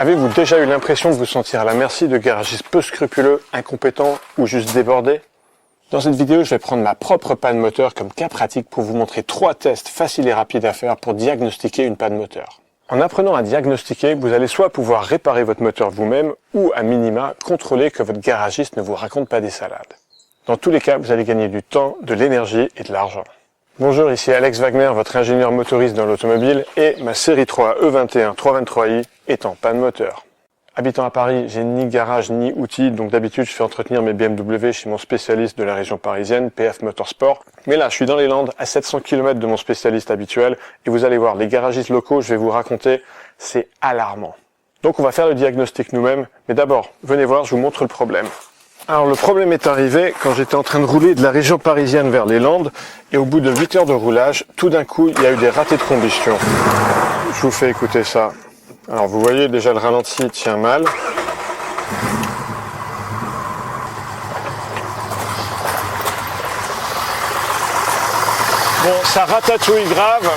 Avez-vous déjà eu l'impression de vous sentir à la merci de garagistes peu scrupuleux, incompétents ou juste débordés? Dans cette vidéo, je vais prendre ma propre panne moteur comme cas pratique pour vous montrer 3 tests faciles et rapides à faire pour diagnostiquer une panne moteur. En apprenant à diagnostiquer, vous allez soit pouvoir réparer votre moteur vous-même ou à minima contrôler que votre garagiste ne vous raconte pas des salades. Dans tous les cas, vous allez gagner du temps, de l'énergie et de l'argent. Bonjour, ici Alex Wagner, votre ingénieur motoriste dans l'automobile, et ma série 3 E21 323i est en panne moteur. Habitant à Paris, j'ai ni garage ni outils, donc d'habitude je fais entretenir mes BMW chez mon spécialiste de la région parisienne, PF Motorsport. Mais là, je suis dans les Landes, à 700 km de mon spécialiste habituel, et vous allez voir, les garagistes locaux, je vais vous raconter, c'est alarmant. Donc on va faire le diagnostic nous-mêmes, mais d'abord, venez voir, je vous montre le problème. Alors le problème est arrivé quand j'étais en train de rouler de la région parisienne vers les Landes, et au bout de 8 heures de roulage, tout d'un coup, il y a eu des ratés de combustion. Je vous fais écouter ça. Alors vous voyez, déjà le ralenti tient mal. Bon, ça ratatouille grave.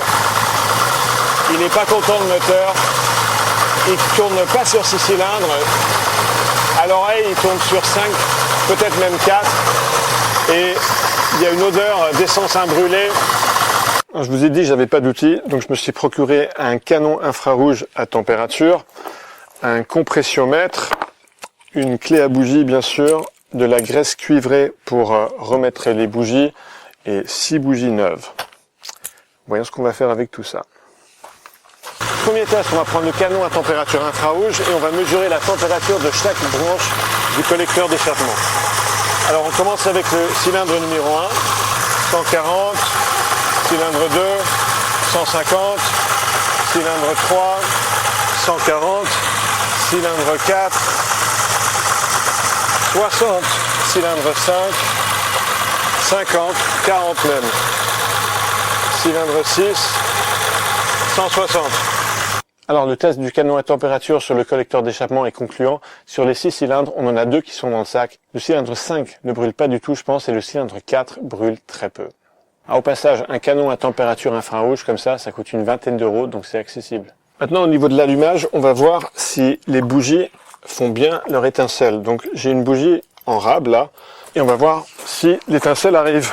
Il n'est pas content le moteur. Il tourne pas sur 6 cylindres. À l'oreille, il tourne sur 5, peut-être même 4. Et il y a une odeur d'essence imbrûlée. Je vous ai dit, j'avais pas d'outils, donc je me suis procuré un canon infrarouge à température, un compressiomètre, une clé à bougie bien sûr, de la graisse cuivrée pour remettre les bougies et 6 bougies neuves. Voyons ce qu'on va faire avec tout ça. Premier test, on va prendre le canon à température infrarouge et on va mesurer la température de chaque branche du collecteur d'échappement. Alors on commence avec le cylindre numéro 1, 140, cylindre 2, 150, cylindre 3, 140, cylindre 4, 60, cylindre 5, 50, 40 même, cylindre 6, 160. Alors le test du canon à température sur le collecteur d'échappement est concluant. Sur les 6 cylindres, on en a 2 qui sont dans le sac. Le cylindre 5 ne brûle pas du tout, je pense, et le cylindre 4 brûle très peu. Alors, au passage, un canon à température infrarouge comme ça coûte une vingtaine d'euros, donc c'est accessible. Maintenant, au niveau de l'allumage, on va voir si les bougies font bien leur étincelle. Donc j'ai une bougie en rab là, et on va voir si l'étincelle arrive.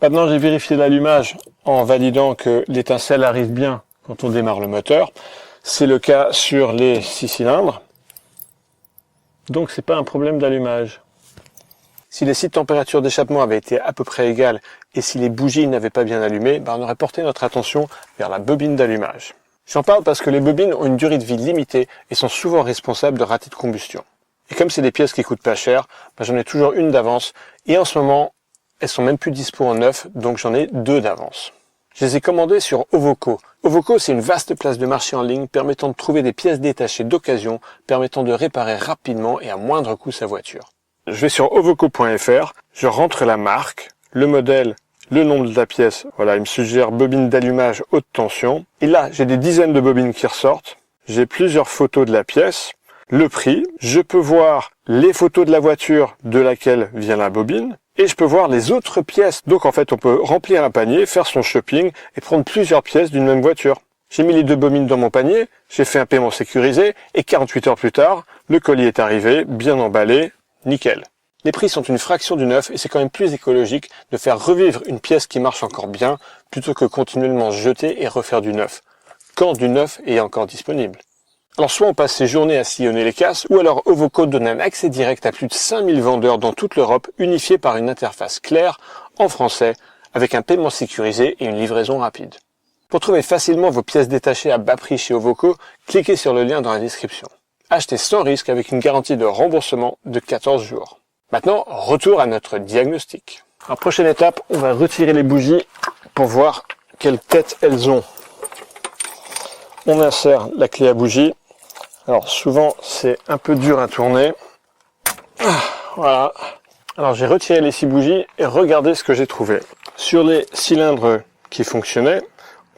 Maintenant, j'ai vérifié l'allumage en validant que l'étincelle arrive bien quand on démarre le moteur. C'est le cas sur les 6 cylindres. Donc c'est pas un problème d'allumage. Si les 6 températures d'échappement avaient été à peu près égales et si les bougies n'avaient pas bien allumé, on aurait porté notre attention vers la bobine d'allumage. J'en parle parce que les bobines ont une durée de vie limitée et sont souvent responsables de ratés de combustion. Et comme c'est des pièces qui coûtent pas cher, j'en ai toujours une d'avance et en ce moment, elles sont même plus dispo en neuf, donc j'en ai 2 d'avance. Je les ai commandées sur Ovoco. Ovoco, c'est une vaste place de marché en ligne permettant de trouver des pièces détachées d'occasion, permettant de réparer rapidement et à moindre coût sa voiture. Je vais sur ovoco.fr, je rentre la marque, le modèle, le nom de la pièce. Voilà, il me suggère bobine d'allumage haute tension. Et là, j'ai des dizaines de bobines qui ressortent. J'ai plusieurs photos de la pièce, le prix. Je peux voir les photos de la voiture de laquelle vient la bobine. Et je peux voir les autres pièces. Donc en fait, on peut remplir un panier, faire son shopping et prendre plusieurs pièces d'une même voiture. J'ai mis les 2 bobines dans mon panier, j'ai fait un paiement sécurisé et 48 heures plus tard, le colis est arrivé, bien emballé, nickel. Les prix sont une fraction du neuf et c'est quand même plus écologique de faire revivre une pièce qui marche encore bien plutôt que continuellement jeter et refaire du neuf. Quand du neuf est encore disponible. Alors soit on passe ses journées à sillonner les casses, ou alors Ovoco donne un accès direct à plus de 5000 vendeurs dans toute l'Europe, unifiés par une interface claire, en français, avec un paiement sécurisé et une livraison rapide. Pour trouver facilement vos pièces détachées à bas prix chez Ovoco, cliquez sur le lien dans la description. Achetez sans risque avec une garantie de remboursement de 14 jours. Maintenant, retour à notre diagnostic. En prochaine étape, on va retirer les bougies pour voir quelle tête elles ont. On insère la clé à bougie. Alors souvent c'est un peu dur à tourner. Voilà. Alors j'ai retiré les 6 bougies et regardez ce que j'ai trouvé. Sur les cylindres qui fonctionnaient,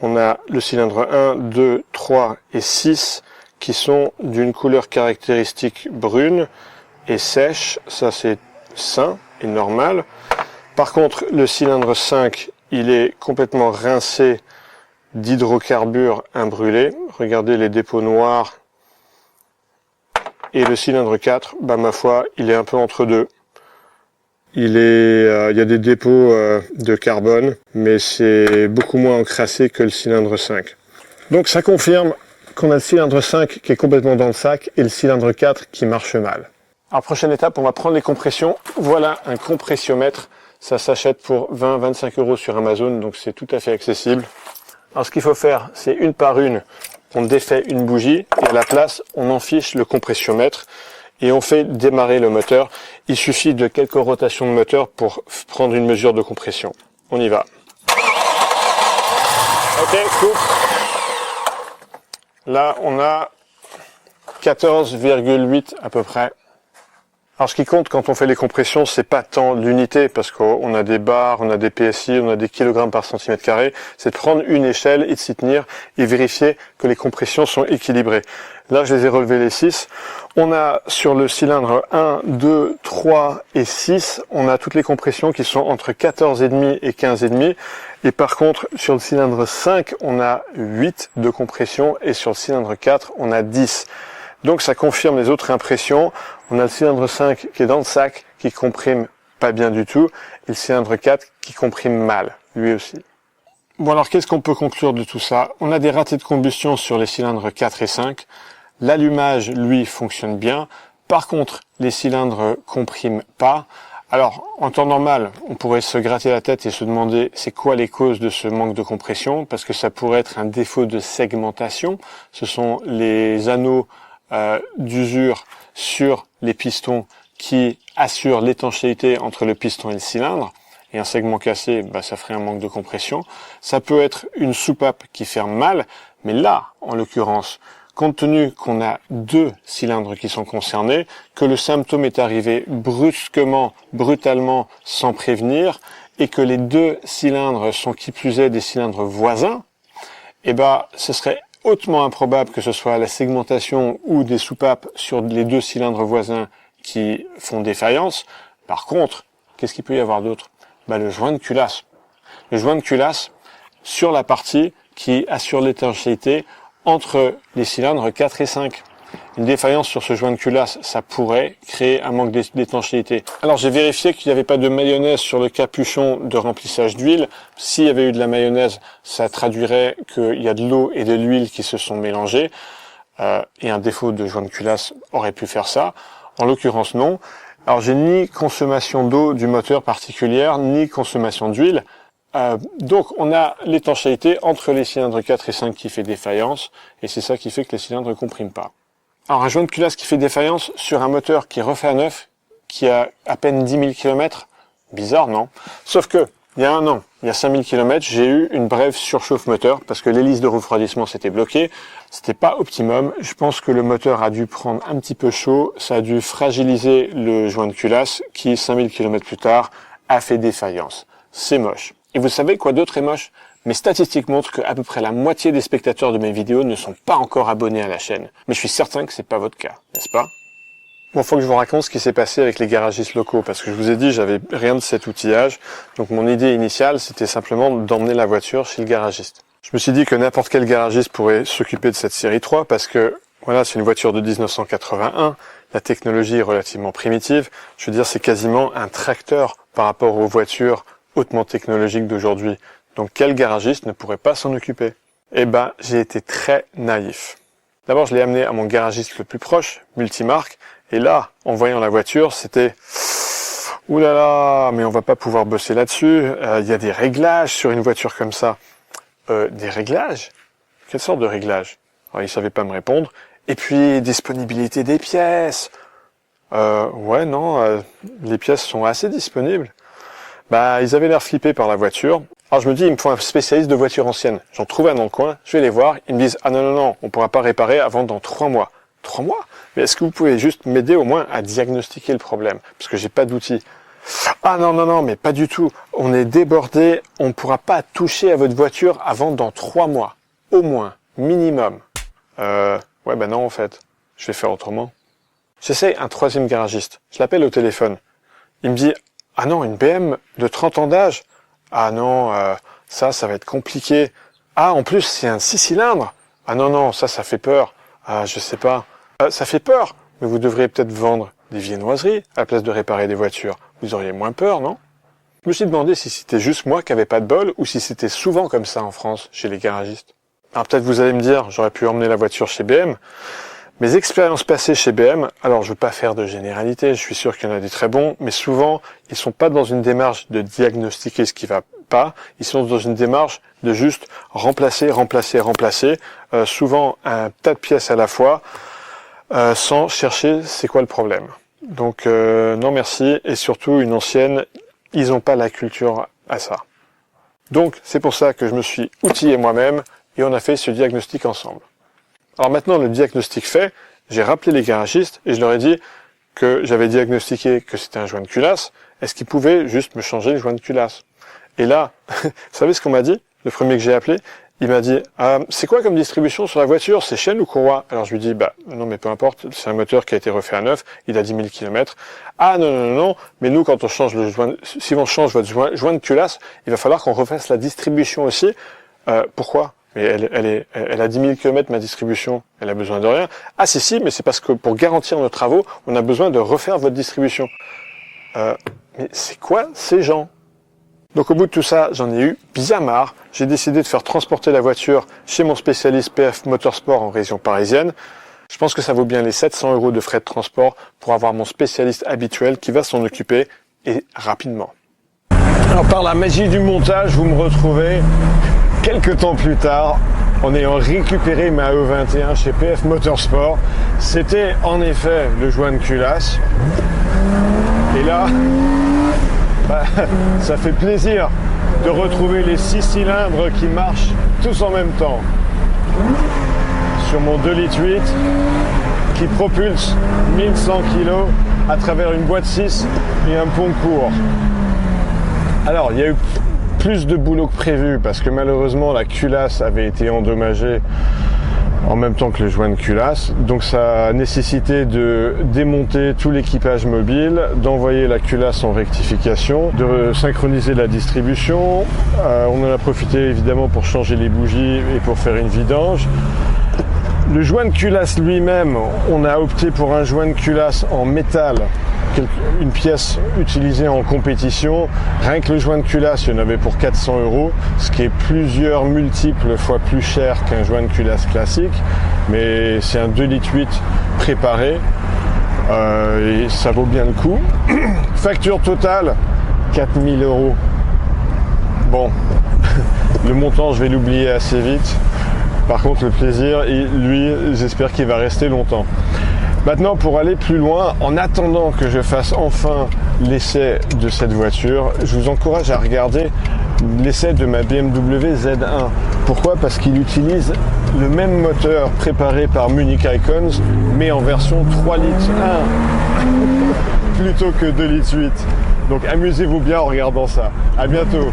on a le cylindre 1, 2, 3 et 6 qui sont d'une couleur caractéristique brune et sèche. Ça c'est sain et normal. Par contre le cylindre 5 il est complètement rincé d'hydrocarbures imbrûlés. Regardez les dépôts noirs. Et le cylindre 4, bah ma foi, il est un peu entre deux. Il y a des dépôts de carbone, mais c'est beaucoup moins encrassé que le cylindre 5. Donc ça confirme qu'on a le cylindre 5 qui est complètement dans le sac et le cylindre 4 qui marche mal. Alors prochaine étape, on va prendre les compressions. Voilà un compressiomètre. Ça s'achète pour 20-25 € sur Amazon, donc c'est tout à fait accessible. Alors ce qu'il faut faire, c'est une par une, on défait une bougie et à la place, on enfiche le compressiomètre et on fait démarrer le moteur. Il suffit de quelques rotations de moteur pour prendre une mesure de compression. On y va. Ok, coupe. Là, on a 14,8 à peu près. Alors ce qui compte quand on fait les compressions, c'est pas tant l'unité, parce qu'on a des bars, on a des PSI, on a des kilogrammes par centimètre carré, c'est de prendre une échelle et de s'y tenir et vérifier que les compressions sont équilibrées. Là, je les ai relevés les 6. On a sur le cylindre 1, 2, 3 et 6, on a toutes les compressions qui sont entre 14,5 et 15,5. Et par contre, sur le cylindre 5, on a 8 de compression et sur le cylindre 4, on a 10. Donc ça confirme les autres impressions. On a le cylindre 5 qui est dans le sac, qui comprime pas bien du tout, et le cylindre 4 qui comprime mal, lui aussi. Bon alors qu'est-ce qu'on peut conclure de tout ça? On a des ratés de combustion sur les cylindres 4 et 5. L'allumage, lui, fonctionne bien. Par contre, les cylindres compriment pas. Alors, en temps normal, on pourrait se gratter la tête et se demander c'est quoi les causes de ce manque de compression, parce que ça pourrait être un défaut de segmentation. Ce sont les anneaux d'usure sur les pistons qui assurent l'étanchéité entre le piston et le cylindre. Et un segment cassé, bah, ça ferait un manque de compression. Ça peut être une soupape qui ferme mal, mais là, en l'occurrence, compte tenu qu'on a 2 cylindres qui sont concernés, que le symptôme est arrivé brusquement, brutalement, sans prévenir, et que les 2 cylindres sont qui plus est des cylindres voisins, eh ben, ce serait hautement improbable que ce soit la segmentation ou des soupapes sur les 2 cylindres voisins qui font défaillance. Par contre, qu'est-ce qu'il peut y avoir d'autre? Bah, le joint de culasse. Le joint de culasse sur la partie qui assure l'étanchéité entre les cylindres 4 et 5. Une défaillance sur ce joint de culasse, ça pourrait créer un manque d'étanchéité. Alors j'ai vérifié qu'il n'y avait pas de mayonnaise sur le capuchon de remplissage d'huile. S'il y avait eu de la mayonnaise, ça traduirait qu'il y a de l'eau et de l'huile qui se sont mélangées. Et un défaut de joint de culasse aurait pu faire ça. En l'occurrence, non. Alors j'ai ni consommation d'eau du moteur particulière, ni consommation d'huile. Donc on a l'étanchéité entre les cylindres 4 et 5 qui fait défaillance, et c'est ça qui fait que les cylindres ne compriment pas. Alors un joint de culasse qui fait défaillance sur un moteur qui est refait à neuf, qui a à peine 10 000 km, bizarre non? Sauf que, il y a un an, il y a 5 000 km, j'ai eu une brève surchauffe moteur, parce que l'hélice de refroidissement s'était bloquée, c'était pas optimum, je pense que le moteur a dû prendre un petit peu chaud, ça a dû fragiliser le joint de culasse, qui 5 000 km plus tard, a fait défaillance. C'est moche. Et vous savez quoi d'autre est moche? Mes statistiques montrent qu'à peu près la moitié des spectateurs de mes vidéos ne sont pas encore abonnés à la chaîne. Mais je suis certain que c'est pas votre cas, n'est-ce pas? Bon, faut que je vous raconte ce qui s'est passé avec les garagistes locaux, parce que je vous ai dit, j'avais rien de cet outillage. Donc mon idée initiale, c'était simplement d'emmener la voiture chez le garagiste. Je me suis dit que n'importe quel garagiste pourrait s'occuper de cette série 3, parce que, voilà, c'est une voiture de 1981, la technologie est relativement primitive. Je veux dire, c'est quasiment un tracteur par rapport aux voitures hautement technologiques d'aujourd'hui. Donc quel garagiste ne pourrait pas s'en occuper? Eh ben, j'ai été très naïf. D'abord, je l'ai amené à mon garagiste le plus proche, multimarque, et là, en voyant la voiture, c'était « Ouh là là, mais on va pas pouvoir bosser là-dessus, il y a des réglages sur une voiture comme ça. » Des réglages? Quelle sorte de réglages? Alors, il savait pas me répondre. Et puis, disponibilité des pièces. Ouais, non, les pièces sont assez disponibles. Bah, ils avaient l'air flippés par la voiture. Alors je me dis, il me faut un spécialiste de voitures anciennes. J'en trouve un dans le coin, je vais les voir. Ils me disent, ah non, non, non, on pourra pas réparer avant dans 3 mois. 3 mois? Mais est-ce que vous pouvez juste m'aider au moins à diagnostiquer le problème? Parce que j'ai pas d'outils. Ah non, non, non, mais pas du tout. On est débordé, on ne pourra pas toucher à votre voiture avant dans 3 mois. Au moins, minimum. Ouais, ben non, en fait. Je vais faire autrement. J'essaie un 3e garagiste. Je l'appelle au téléphone. Il me dit, ah non, une BM de 30 ans d'âge? Ah non, ça va être compliqué. Ah, en plus, c'est un 6 cylindres. Ah non, non, ça fait peur. Ah, je sais pas. Ça fait peur, mais vous devriez peut-être vendre des viennoiseries à la place de réparer des voitures. Vous auriez moins peur, non? Je me suis demandé si c'était juste moi qui avais pas de bol ou si c'était souvent comme ça en France, chez les garagistes. Alors peut-être vous allez me dire, j'aurais pu emmener la voiture chez BM. Mes expériences passées chez BM, alors je veux pas faire de généralité, je suis sûr qu'il y en a des très bons, mais souvent, ils sont pas dans une démarche de diagnostiquer ce qui va pas, ils sont dans une démarche de juste remplacer, souvent un tas de pièces à la fois, sans chercher c'est quoi le problème. Donc non merci, et surtout une ancienne, ils n'ont pas la culture à ça. Donc c'est pour ça que je me suis outillé moi-même, et on a fait ce diagnostic ensemble. Alors maintenant, le diagnostic fait, j'ai rappelé les garagistes et je leur ai dit que j'avais diagnostiqué que c'était un joint de culasse. Est-ce qu'ils pouvaient juste me changer le joint de culasse? Et là, vous savez ce qu'on m'a dit? Le premier que j'ai appelé, il m'a dit c'est quoi comme distribution sur la voiture? C'est chaîne ou courroie? Alors je lui dis non mais peu importe, c'est un moteur qui a été refait à neuf, il a 10 000 km. Ah non, mais nous quand on change le joint, si on change votre joint de culasse, il va falloir qu'on refasse la distribution aussi. Pourquoi? Mais elle a 10 000 km ma distribution, elle a besoin de rien. Ah si, mais c'est parce que pour garantir nos travaux, on a besoin de refaire votre distribution. Mais c'est quoi ces gens? Donc au bout de tout ça, j'en ai eu bien marre. J'ai décidé de faire transporter la voiture chez mon spécialiste PF Motorsport en région parisienne. Je pense que ça vaut bien les 700 € de frais de transport pour avoir mon spécialiste habituel qui va s'en occuper et rapidement. Alors par la magie du montage, vous me retrouvez quelques temps plus tard, en ayant récupéré ma E21 chez PF Motorsport. C'était en effet le joint de culasse. Et là, ça fait plaisir de retrouver les 6 cylindres qui marchent tous en même temps. Sur mon 2,8 litres qui propulse 1100 kg à travers une boîte 6 et un pont court. Alors, il y a eu plus de boulot que prévu parce que malheureusement la culasse avait été endommagée en même temps que le joint de culasse, donc ça a nécessité de démonter tout l'équipage mobile, d'envoyer la culasse en rectification, de synchroniser la distribution. On en a profité évidemment pour changer les bougies et pour faire une vidange. Le joint de culasse lui-même, on a opté pour un joint de culasse en métal, une pièce utilisée en compétition. Rien que le joint de culasse, il y en avait pour 400 €, ce qui est plusieurs multiples fois plus cher qu'un joint de culasse classique. Mais c'est un 2,8 litres préparé et ça vaut bien le coup. Facture totale, 4 000 €. Bon, le montant, je vais l'oublier assez vite. Par contre, le plaisir, lui, j'espère qu'il va rester longtemps. Maintenant, pour aller plus loin, en attendant que je fasse enfin l'essai de cette voiture, je vous encourage à regarder l'essai de ma BMW Z1. Pourquoi? Parce qu'il utilise le même moteur préparé par Munich Icons, mais en version 3 litres 1 plutôt que 2,8 litres. Donc amusez-vous bien en regardant ça. À bientôt.